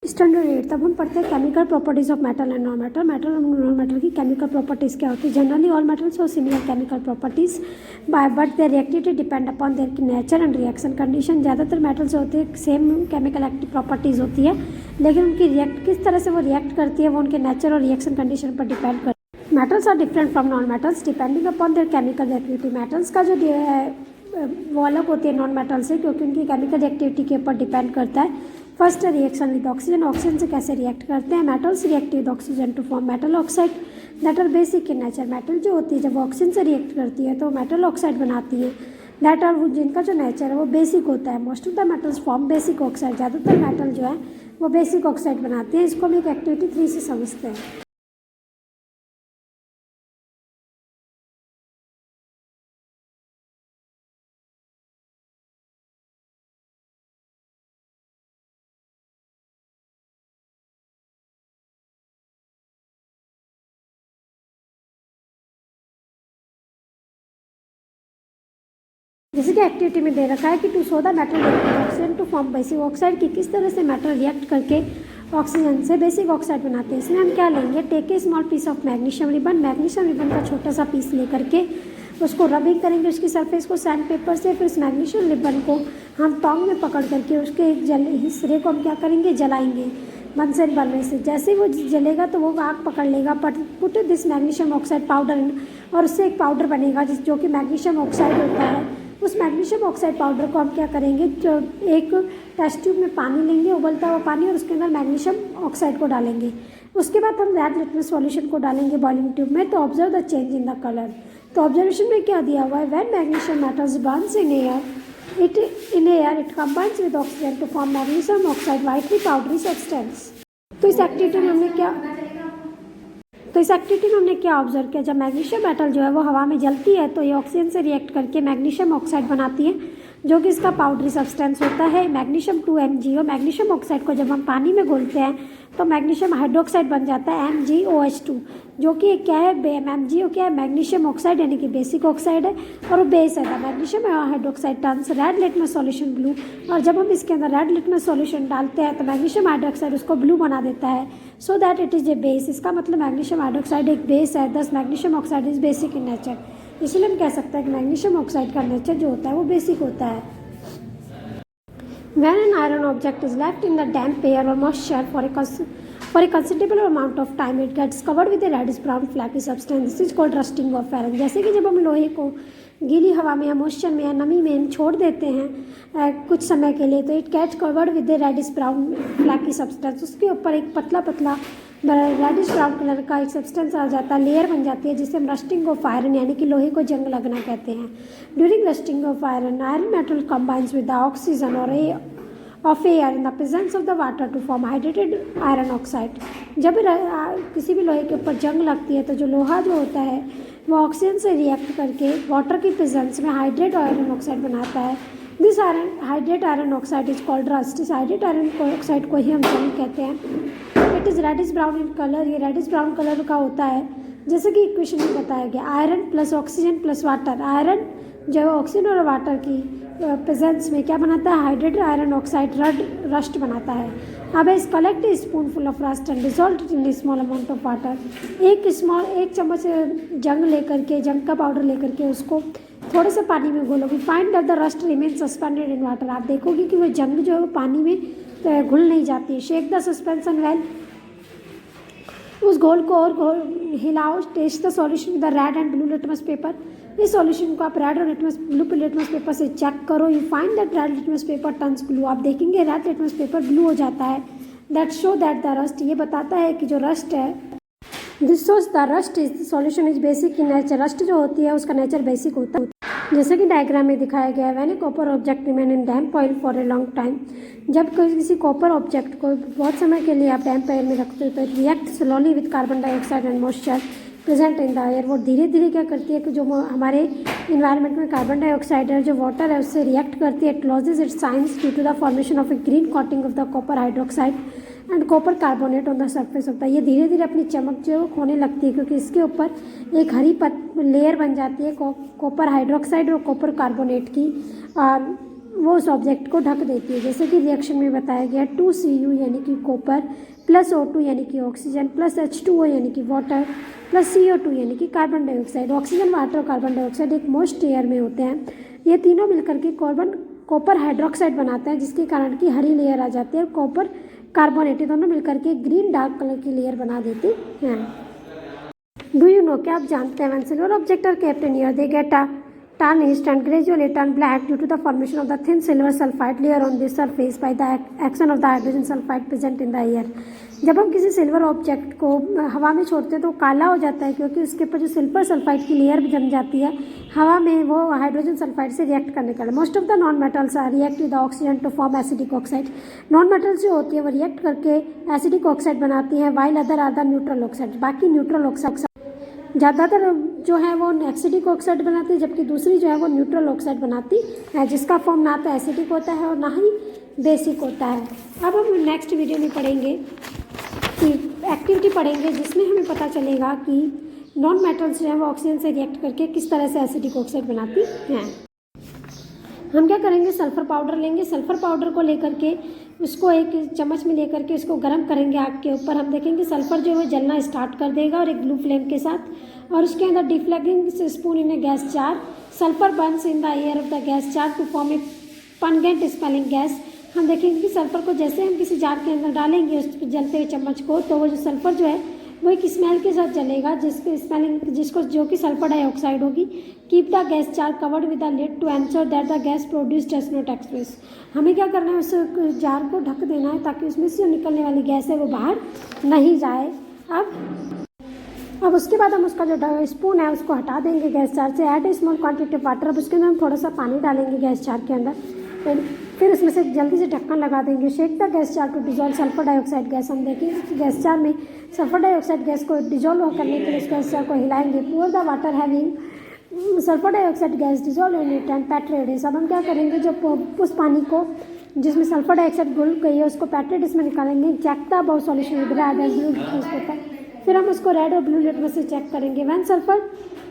Standard 8 तब हम पढ़ते हैं chemical properties of metal and non metal. Metal और नॉन मेटल की केमिकल प्रॉपर्टीज़ क्या होती है। जनरली ऑल मेटल्स और similar chemical properties but there reactivity depend upon their nature and reaction condition. ज़्यादातर मेटल्स होते हैं सेम केमिकल एक्टिव प्रॉपर्टीज़ होती है, लेकिन उनकी किस तरह से वो रिएक्ट करती है वो उनके नेचर और रिएक्शन कंडीशन पर डिपेंड करती है। Metals are different from non metals depending upon their chemical activity. Metals का जो वो अलग होती है नॉन मेटल से, क्योंकि उनकी केमिकल एक्टिविटी के ऊपर डिपेंड करता है। First reaction with oxygen. Oxygen से कैसे रिएक्ट करते हैं। Metals react with oxygen to form metal oxide that are basic in nature. Metal जो होती है जब ऑक्सीजन से रिएक्ट करती है तो मेटल ऑक्साइड बनाती है दैट आर, जिनका जो नेचर है वो बेसिक होता है। Most of the metals form basic oxide. ज़्यादातर मेटल जो है वो बेसिक ऑक्साइड बनाते हैं। इसको हम एक एक्टिविटी 3 से समझते हैं। जैसे कि एक्टिविटी में दे रखा है कि to show the metal oxygen to form basic oxide, की किस तरह से मेटल रिएक्ट करके ऑक्सीजन से बेसिक ऑक्साइड बनाते हैं। इसमें हम क्या लेंगे, take a small piece of magnesium ribbon. Magnesium ribbon का छोटा सा पीस लेकर के उसको रबिंग करेंगे उसकी सरफेस को सैंड पेपर से। फिर उस मैग्नीशियम रिबन को हम टोंग में पकड़ करके उसके एक हिस्से को हम क्या करेंगे, जलाएंगे बंसन बनने से। जैसे ही वो जलेगा तो वो आग पकड़ लेगा। Put this magnesium oxide powder, और उससे एक पाउडर बनेगा जो कि मैग्नीशियम ऑक्साइड होता है। उस मैग्नीशियम ऑक्साइड पाउडर को हम क्या करेंगे, जो एक टेस्ट ट्यूब में पानी लेंगे, उबलता हुआ पानी, और उसके अंदर मैग्नीशियम ऑक्साइड को डालेंगे। उसके बाद हम रेड लिटमस सॉल्यूशन को डालेंगे बॉइलिंग ट्यूब में। तो observe the change in the colour. तो ऑब्जर्वेशन में क्या दिया हुआ है, when magnesium metals burns in air it combines with oxygen to form magnesium oxide whitely powdery substance. तो इस एक्टिविटी में हमने क्या ऑब्जर्व किया, जब मैग्नीशियम मेटल जो है वो हवा में जलती है तो ये ऑक्सीजन से रिएक्ट करके मैग्नीशियम ऑक्साइड बनाती है, जो कि इसका पाउडरी सब्सटेंस होता है मैग्नीशियम 2MgO। मैग्नीशियम ऑक्साइड को जब हम पानी में घोलते हैं तो मैग्नीशियम हाइड्रोक्साइड बन जाता है MgOH2, जो कि क्या है, MgO क्या है, मैग्नीशियम ऑक्साइड यानी कि बेसिक ऑक्साइड है, और वो बेस है। Magnesium hydroxide turns red litmus solution blue. और जब हम इसके अंदर रेड लिटमस सॉल्यूशन डालते हैं तो मैग्नीशियम हाइड्रोक्साइड उसको ब्लू बना देता है, so that it is a base. इसका मतलब मैग्नीशियम हाइड्रोक्साइड एक बेस है, दस magnesium oxide is basic in nature. इसलिए हम कह सकते हैं कि मैग्नीशियम ऑक्साइड का नेचर जो होता है वो बेसिक होता है। When an iron object is left in the damp air or moisture for a considerable amount of time, it gets covered with a reddish brown flaky substance. This is called rusting of iron. जैसे कि जब हम लोहे को गीली हवा में या मॉइस्चर में या नमी में छोड़ देते हैं कुछ समय के लिए, तो it gets covered with a reddish brown flaky substance. उसके ऊपर एक पतला पतला रेडिश ब्राउन कलर का एक सब्सटेंस आ जाता है, लेयर बन जाती है, जिसे हम रस्टिंग ऑफ आयरन यानी कि लोहे को जंग लगना कहते हैं। During rusting of iron, iron metal combines with the oxygen और of air in the presence of the water to form hydrated iron oxide. जब किसी भी लोहे के ऊपर जंग लगती है तो जो लोहा जो होता है वो ऑक्सीजन से रिएक्ट करके वाटर की प्रेजेंस में हाइड्रेट आयरन ऑक्साइड बनाता है। This hydrate iron oxide is called rust. इस हाइड्रेट आयरन ऑक्साइड को ही हम जंग कहते हैं। It is reddish brown in colour. ये रेडिश ब्राउन कलर का होता है, जैसे कि इक्वेशन में बताया गया, iron plus oxygen plus water. Iron जो है ऑक्सीजन और वाटर की प्रेजेंस में क्या बनाता है, हाइड्रेटेड आयरन ऑक्साइड रस्ट बनाता है। अब इस collect spoon full of rust and dissolve in small amount of water. एक चम्मच जंग लेकर के, जंग का पाउडर लेकर के उसको थोड़े से पानी में घोलोगे। Find that the rust remain suspended in water. आप देखोगे कि वो जंग जो है वो पानी में घुल नहीं जाती है। Shake the suspension well. उस घोल को और हिलाओ। Test the solution with the red and blue litmus paper. इस सॉल्यूशन को आप रेड और ब्लू लिटमस पेपर से चेक करो। You find that red litmus paper turns blue. आप देखेंगे रेड लिटमस पेपर ब्लू हो जाता है। That show that the rust, ये बताता है कि जो रस्ट है, this shows the rust is solution is basic in nature. Rust जो होती है उसका नेचर बेसिक होता है, जैसे कि डायग्राम में दिखाया गया है। When A copper object remain in damp oil for a long time. जब किसी कॉपर ऑब्जेक्ट को बहुत समय के लिए आप डैम्प एयर में रखते हो तो react slowly with carbon dioxide and moisture present in the air. वो धीरे धीरे क्या करती है कि जो हमारे इन्वायरमेंट में कार्बन डाइऑक्साइड है, जो वाटर है, उससे रिएक्ट करती है। It loses its science due to the formation of a green coating of the copper hydroxide and copper carbonate on the surface of the. ये धीरे धीरे अपनी चमक जो है खोने लगती है, क्योंकि इसके ऊपर एक हरी लेयर बन जाती है कॉपर हाइड्रोक्साइड और कॉपर कार्बोनेट की। वो उस ऑब्जेक्ट को ढक देती है। जैसे कि रिएक्शन में बताया गया 2Cu यानी कि कॉपर प्लस O2 यानी कि ऑक्सीजन प्लस H2O यानी कि वाटर प्लस CO2 यानी कि कार्बन डाइऑक्साइड। ऑक्सीजन, वाटर और कार्बन डाइऑक्साइड एक मोस्ट एयर में होते हैं। ये तीनों मिलकर के कॉपर हाइड्रोक्साइड बनाते हैं, जिसके कारण की हरी लेयर आ जाती है और कॉपर कार्बोनेट दोनों मिलकर के ग्रीन डार्क कलर की लेयर बना देती हैं। डू यू नो, क्या आप जानते हैं, when silver object are kept in air they get tarnished and gradually turn black due to the formation of the thin silver sulfide layer on the surface by the action of the hydrogen sulfide present in the air। जब हम किसी silver object को हवा में छोड़ते हैं तो काला हो जाता है, क्योंकि उसके ऊपर जो सिल्वर सल्फाइड की लेयर जम जाती है हवा में, वो हाइड्रोजन सल्फाइड से रिएक्ट करने के लिए। Most of the non metals are react with oxygen to form acidic oxide. Non metals जो होती है वो रिएक्ट करके एसिडिक ऑक्साइड बनाती हैं, while other are the neutral oxide. बाकी न्यूट्रल ऑक्साइड ज़्यादातर जो है वो एसिडिक ऑक्साइड बनाती है, जबकि दूसरी जो है वो न्यूट्रल ऑक्साइड बनाती है, जिसका फॉर्म ना तो एसिडिक होता है और ना ही बेसिक होता है। अब हम नेक्स्ट वीडियो में पढ़ेंगे कि एक्टिविटी पढ़ेंगे, जिसमें हमें पता चलेगा कि नॉन मेटल्स जो है वो ऑक्सीजन से रिएक्ट करके किस तरह से एसिडिक ऑक्साइड बनाती हैं। हम क्या करेंगे, सल्फर पाउडर लेंगे। सल्फर पाउडर को लेकर के उसको एक चम्मच में लेकर के उसको गर्म करेंगे आग के ऊपर। हम देखेंगे सल्फर जो है जलना स्टार्ट कर देगा और एक ब्लू फ्लेम के साथ, और उसके अंदर deflagrating spoon in a gas jar. Sulphur burns in the air of the gas jar to form a pungent smelling gas. हम देखेंगे कि सल्फर को जैसे हम किसी जार के अंदर डालेंगे उस जलते हुए चम्मच को, तो वो जो सल्फर जो है वो एक स्मेल के साथ जलेगा, जिसके स्मेलिंग जो कि सल्फर डाइऑक्साइड होगी। Keep the gas jar covered with the lid to ensure that the gas produced does not express. हमें क्या करना है, उस जार को ढक देना है ताकि उसमें से जो निकलने वाली गैस है वो बाहर नहीं जाए। अब उसके बाद हम उसका जो स्पून है उसको हटा देंगे गैस जार से। Add a small quantity of water. अब उसके अंदर हम थोड़ा सा पानी डालेंगे गैस जार के अंदर, फिर उसमें से जल्दी से ढक्कन लगा देंगे। Shake the gas jar to dissolve sulphur dioxide gas. हम देखेंगे कि गैस जार में सल्फर डाइऑक्साइड गैस को डिजोल्व करने के लिए उस गैस जार को हिलाएंगे। Pour the water having sulphur dioxide gas dissolve in it and petri dish. अब हम क्या करेंगे, जो उस पानी को जिसमें सल्फर डाइऑक्साइड घुल गई है उसको पैट्रे डिश में निकालेंगे। Check the above solution with red and blue litmus paper. फिर हम उसको रेड और ब्लू लिटमस से चेक करेंगे। When sulphur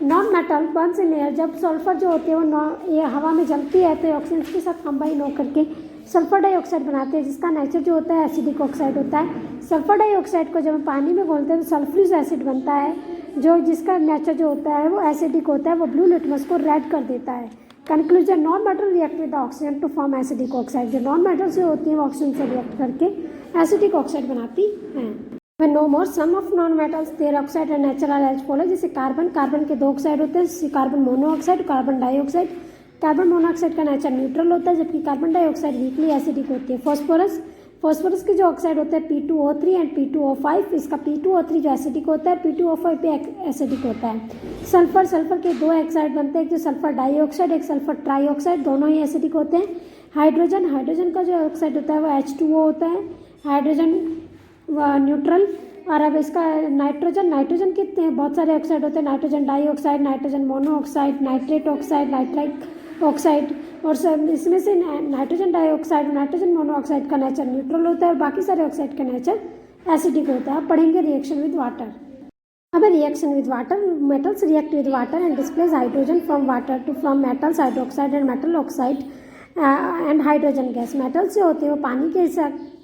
non metal burns in air, जब सल्फर जो होती है वो ये हवा में जलती है तो ऑक्सीजन के साथ कंबाइन होकर के सल्फर डाइऑक्साइड बनाते हैं, जिसका नेचर जो होता है एसिडिक ऑक्साइड होता है। सल्फर डाइऑक्साइड को जब हम पानी में घोलते हैं तो सल्फ्यूरिक एसिड बनता है, जो जिसका नेचर जो होता है वो एसिडिक होता है, वो ब्लू लिटमस को रेड कर देता है। Conclusion, non metal react with oxygen to form acidic oxide. जो नॉन मेटल जो होती है वो ऑक्सीजन से रिएक्ट करके एसिडिक ऑक्साइड बनाती हैं। When no more, some of non-metals their oxide and nature are as follows। जैसे कार्बन के दो ऑक्साइड होते हैं, carbon monoxide, carbon dioxide. Carbon monoxide का नेचर न्यूट्रल होता है, जबकि कार्बन डाइऑक्साइड वीकली एसिडिक होती है। फॉस्फोरस के जो ऑक्साइड होते हैं P2O3 एंड P2O5। इसका P2O3 जो एसिडिक होता है, P2O5 पे एसिडिक होता है। सल्फर के दो ऑक्साइड बनते हैं, एक जो सल्फर डाइऑक्साइड, एक सल्फर ट्राइऑक्साइड, दोनों ही एसिडिक होते हैं। हाइड्रोजन का जो ऑक्साइड होता है वो H2O होता है, हाइड्रोजन न्यूट्रल। और अब इसका नाइट्रोजन के बहुत सारे ऑक्साइड होते हैं, nitrogen dioxide, nitrogen monoxide, nitrate oxide, nitric oxide. और सब इसमें से नाइट्रोजन डाइऑक्साइड और नाइट्रोजन मोनोऑक्साइड का नेचर न्यूट्रल होता है और बाकी सारे ऑक्साइड का नेचर एसिडिक होता है। अब पढ़ेंगे रिएक्शन विद वाटर। अब reaction with water, metals react with water and displace hydrogen from water to from metals hydroxide and metal oxide and hydrogen gas. Metals जो होते हैं वो पानी के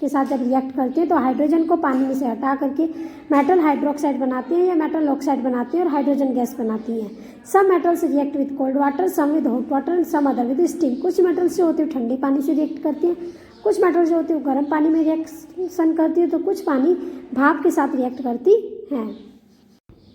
साथ जब रिएक्ट करते हैं तो हाइड्रोजन को पानी में से हटा करके मेटल हाइड्रोक्साइड बनाती हैं या मेटल ऑक्साइड बनाती हैं और हाइड्रोजन गैस बनाती हैं। Some metals react with cold water, some with hot water and some other with steam. कुछ मेटल्स जो होती है ठंडे पानी से रिएक्ट करती हैं, कुछ मेटल्स जो होती है गर्म पानी में रिएक्शन करती है, तो कुछ पानी भाप के साथ रिएक्ट करती हैं।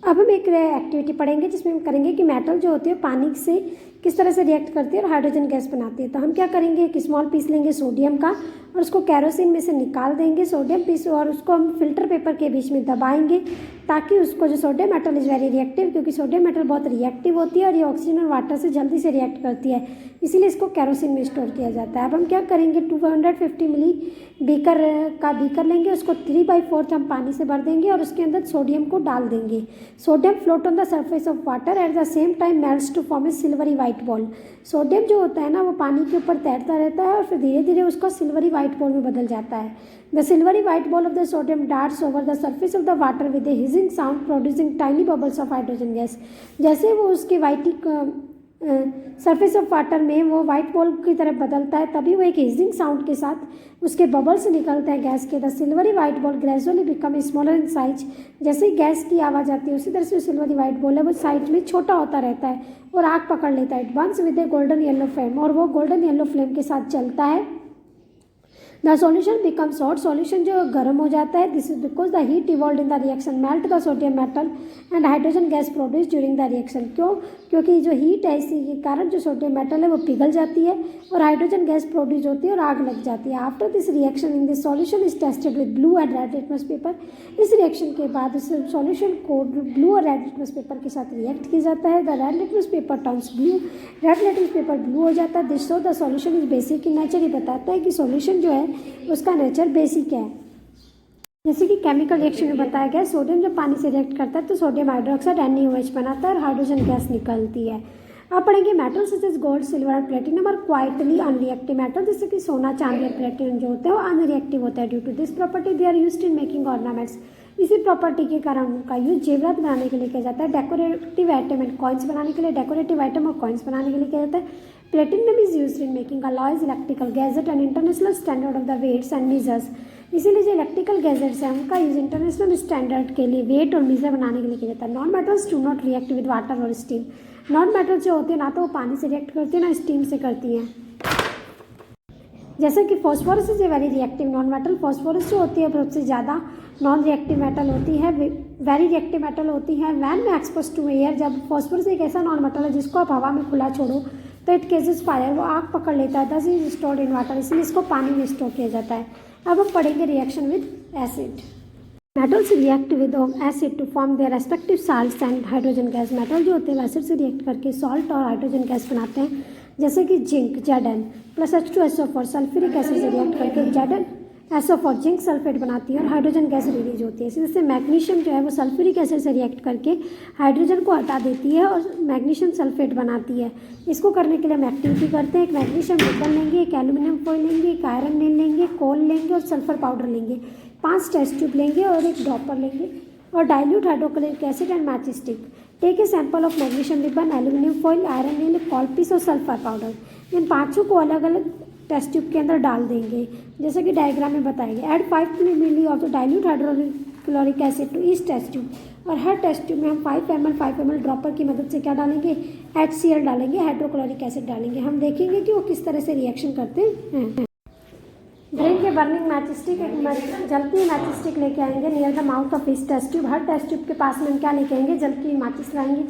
अब हम एक एक्टिविटी पढ़ेंगे जिसमें हम करेंगे कि मेटल जो होती है पानी से किस तरह से रिएक्ट करती है और हाइड्रोजन गैस बनाती है। तो हम क्या करेंगे, एक स्मॉल पीस लेंगे सोडियम का और उसको कैरोसिन में से निकाल देंगे सोडियम पीस, और उसको हम फिल्टर पेपर के बीच में दबाएंगे ताकि उसको जो sodium metal is very reactive, क्योंकि सोडियम मेटल बहुत रिएक्टिव होती है और ये ऑक्सीजन और वाटर से जल्दी से रिएक्ट करती है, इसीलिए इसको कैरोसिन में स्टोर किया जाता है। अब हम क्या करेंगे, 250 मिली बीकर लेंगे, उसको 3/4 हम पानी से भर देंगे और उसके अंदर सोडियम को डाल देंगे। Sodium float on the surface of water at the same time melts to form a silvery white ball. Sodium जो होता है ना वो पानी के ऊपर तैरता रहता है और फिर धीरे धीरे उसका सिल्वरी वाइट बॉल में बदल जाता है। The silvery white ball of the sodium darts over the surface of the water with A hissing sound producing tiny bubbles of hydrogen gas. जैसे वो उसकी सरफेस ऑफ वाटर में वो वाइट बॉल की तरफ बदलता है, तभी वो एक हिजिंग साउंड के साथ उसके बबल्स निकलते हैं गैस के। The silvery white ball gradually become smaller in size. जैसे ही गैस की आवाज़ आती है उसी तरह से सिल्वरी वाइट बॉल है वो साइज में छोटा होता रहता है और आग पकड़ लेता है। It Burns with A golden yellow flame, और वो गोल्डन येलो फ्लेम के साथ चलता है। The solution becomes hot, solution जो गर्म हो जाता है। This is because the heat evolve in the reaction melt the sodium metal and hydrogen gas produce during the reaction. क्यों? क्योंकि जो हीट है इसी के कारण जो सोडियम मेटल है वो पिघल जाती है और हाइड्रोजन गैस प्रोड्यूस होती है और आग लग जाती है। After this reaction in this solution is tested with blue and red litmus paper. इस रिएक्शन के बाद इस सॉल्यूशन को ब्लू और रेड लिटमस पेपर के साथ रिएक्ट किया जाता है। The red litmus paper turns blue, red litmus paper blue हो जाता है। This show the solution is basic in nature. ये बताता है कि सॉल्यूशन जो है उसका नेचर बेसिक है। जैसे कि केमिकल रिएक्शन में बताया गया, सोडियम जब पानी से रिएक्ट करता है तो सोडियम हाइड्रोक्साइड NaOH बनाता है और हाइड्रोजन गैस निकलती है। अब पढ़ेंगे metal such as gold, silver and platinum और क्वाइटली अनरिएक्टिव मेटल। जैसे कि सोना, चांदी और प्लेटिनम जो होते हैं वो अनरिएक्टिव होता है। Due to this property they are used in making ornaments. इसी प्रॉपर्टी के कारण उनका यूज जेवरात बनाने के लिए किया जाता है। डेकोरेटिव आइटम एंड कॉइन्स बनाने के लिए, डेकोरेटिव आइटम और कॉइन्स बनाने के लिए किया जाता है। Platinum is used in making alloys, electrical gadget and international standard of the weights and measures. इसीलिए जो इलेक्ट्रिकल गैजेट्स हैं उनका यूज इंटरनेशनल स्टैंडर्ड के लिए वेट और मीजर बनाने के लिए किया जाता है। Non metals do not react with water और स्टीम। नॉन मेटल्स जो होते हैं ना तो वो पानी से रिएक्ट करती है ना स्टीम से करती हैं। जैसे कि phosphorus is a very reactive non metal. Phosphorus जो होती है सबसे ज़्यादा नॉन रिएक्टिव मेटल होती है, वेरी रिएक्टिव मेटल होती है। वैन में एक्सपोज टू एयर, जब फॉस्फोरस एक ऐसा नॉन मेटल है जिसको आप हवा में खुला छोड़ो तो इट केसेस फायर, वो आग पकड़ लेता है। दस इज स्टोर्ड इन वाटर, इसलिए इसको पानी में स्टोर किया जाता है। अब हम पढ़ेंगे reaction with acid. Metals react with acid to form their respective salts and hydrogen gas. Metal जो होते हैं एसिड से रिएक्ट करके सॉल्ट और हाइड्रोजन गैस बनाते हैं। जैसे कि zinc Zn plus H2SO4 sulphuric acid से रिएक्ट करके ZnSO4 जिंक सल्फेट बनाती है और हाइड्रोजन गैस रिलीज होती है। इसी तरह से मैग्नीशियम जो है वो सल्फ्यूरिक एसिड से रिएक्ट करके हाइड्रोजन को हटा देती है और मैग्नीशियम सल्फेट बनाती है। इसको करने के लिए हम एक्टिविटी करते हैं। एक मैग्नीशियम निकल लेंगे, एक एल्यूमिनियम फॉइल लेंगे, एक आयरन लेंगे, कोल लेंगे और सल्फर पाउडर लेंगे। 5 टेस्ट ट्यूब लेंगे और एक ड्रॉपर लेंगे और dilute hydrochloric acid and match stick. Take a sample of magnesium ribbon, aluminium foil, iron nail, coal piece और सल्फर पाउडर। इन पाँचों को अलग अलग टेस्ट ट्यूब के अंदर डाल देंगे जैसे कि डायग्राम में बताएंगे। Add 5 milli of the dilute hydrochloric acid to each test tube. और हर टेस्ट ट्यूब में हम 5 ml ड्रॉपर की मदद से क्या डालेंगे, HCl डालेंगे, हाइड्रोक्लोरिक एसिड डालेंगे। हम देखेंगे कि वो किस तरह से रिएक्शन करते हैं। ड्रिंक के बर्निंग मैच स्टिक, एक जलती हुई मैच स्टिक लेके आएंगे नियर द माउथ ऑफ इस टेस्ट ट्यूब। हर टेस्ट ट्यूब के पास में हम क्या लेके आएंगे, जलती हुई माचिस लाएंगे।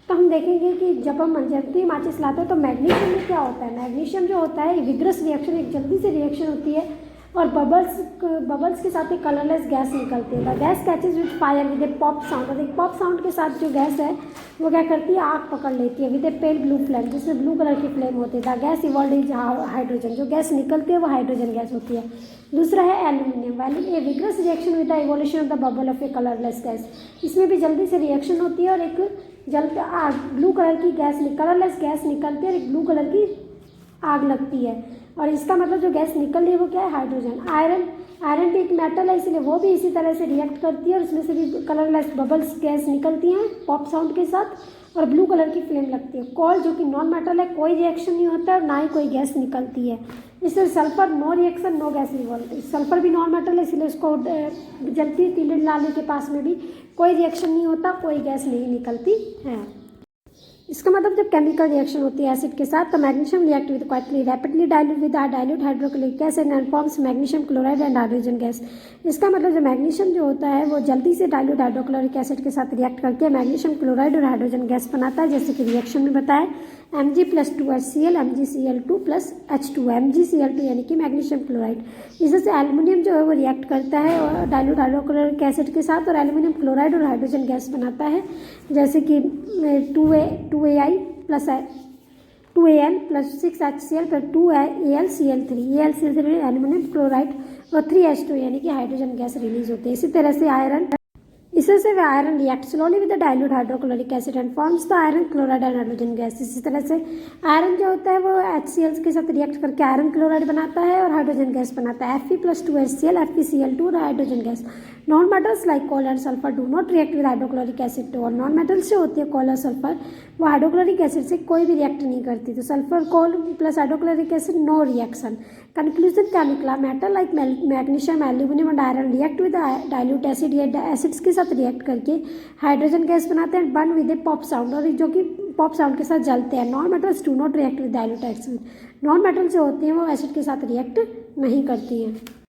तो हम देखेंगे कि जब हम जलती हुई माचिस लाते हैं तो मैग्नीशियम में क्या होता है। मैग्नीशियम जो होता है विग्रस रिएक्शन, एक जल्दी से रिएक्शन होती है और बबल्स के साथ एक कलरलेस गैस निकलती है। The gas catches with fire with a pop sound. और एक पॉप साउंड के साथ जो गैस है वो क्या करती है, आग पकड़ लेती है with A pale blue flame, जिसमें ब्लू कलर की फ्लेम होती है। The gas evolve is hydrogen, जो गैस निकलती है वो हाइड्रोजन गैस होती है। दूसरा है aluminium. A vigorous reaction with the evolution of the bubble of A colourless gas. इसमें भी जल्दी से रिएक्शन होती है और एक ब्लू कलर की गैस, कलरलेस गैस निकलती है और एक ब्लू कलर की आग लगती है। और इसका मतलब जो गैस निकल रही है वो क्या है, हाइड्रोजन। आयरन भी एक मेटल है, इसलिए वो भी इसी तरह से रिएक्ट करती है और इसमें से भी कलरलेस बबल्स गैस निकलती हैं पॉप साउंड के साथ और ब्लू कलर की फ्लेम लगती है। कोल जो कि नॉन मेटल है, कोई रिएक्शन नहीं होता है और ना ही कोई गैस निकलती है। इससे sulphur no reaction no gas evolve. Sulphur भी नॉन मेटल है, इसलिए उसको जलती तीली लाने के पास में भी कोई रिएक्शन नहीं होता, कोई गैस नहीं निकलती है। इसका मतलब जब केमिकल रिएक्शन होती है एसिड के साथ तो magnesium react with quietly rapidly dilute with dilute hydrochloric acid and forms magnesium chloride and hydrogen gas. इसका मतलब जो मैग्नीशियम जो होता है वो जल्दी से डाइल्यूट हाइड्रोक्लोरिक एसिड के साथ रिएक्ट करके मैग्नीशियम क्लोराइड और हाइड्रोजन गैस बनाता है। जैसे कि रिएक्शन में बताया Mg+2HCl MgCl2+H2 MgCl2 यानी कि मैग्नीशियम क्लोराइड। इससे एल्यूमिनियम जो है वो रिएक्ट करता है और डाइल्यूट हाइड्रोक्लोरिक एसिड के साथ और एल्यूमिनियम क्लोराइड और हाइड्रोजन गैस बनाता है। जैसे कि 2Ai plus 2An plus 6HCl plus 2AlCl3 aluminium chloride और 3H2 यानी कि हाइड्रोजन गैस रिलीज होती है। इसी तरह से आयरन इससे से iron react slowly with the dilute hydrochloric acid and forms the iron chloride and hydrogen gas. इसी तरह से आयरन जो होता है वो HCl के साथ रिएक्ट करके आयरन क्लोराइड बनाता है और हाइड्रोजन गैस बनाता है Fe+2HCl FeCl2 hydrogen gas. Non metals like coal and sulphur do not react with hydrochloric acid. और नॉन मेटल्स जो होती है कोल और सल्फर वो हाइड्रोक्लोरिक एसिड से कोई भी रिएक्ट नहीं करती। तो sulphur coal plus hydrochloric acid no reaction. Conclusion क्या निकला? Metal like magnesium aluminium and iron react with dilute acid या एसिड्स के साथ रिएक्ट करके हाइड्रोजन गैस बनाते हैं burn with a pop sound, और जो कि पॉप साउंड के साथ जलते हैं। Non metals do not react with dilute acid. Non metal जो होती हैं वो एसिड के साथ रिएक्ट नहीं करती हैं।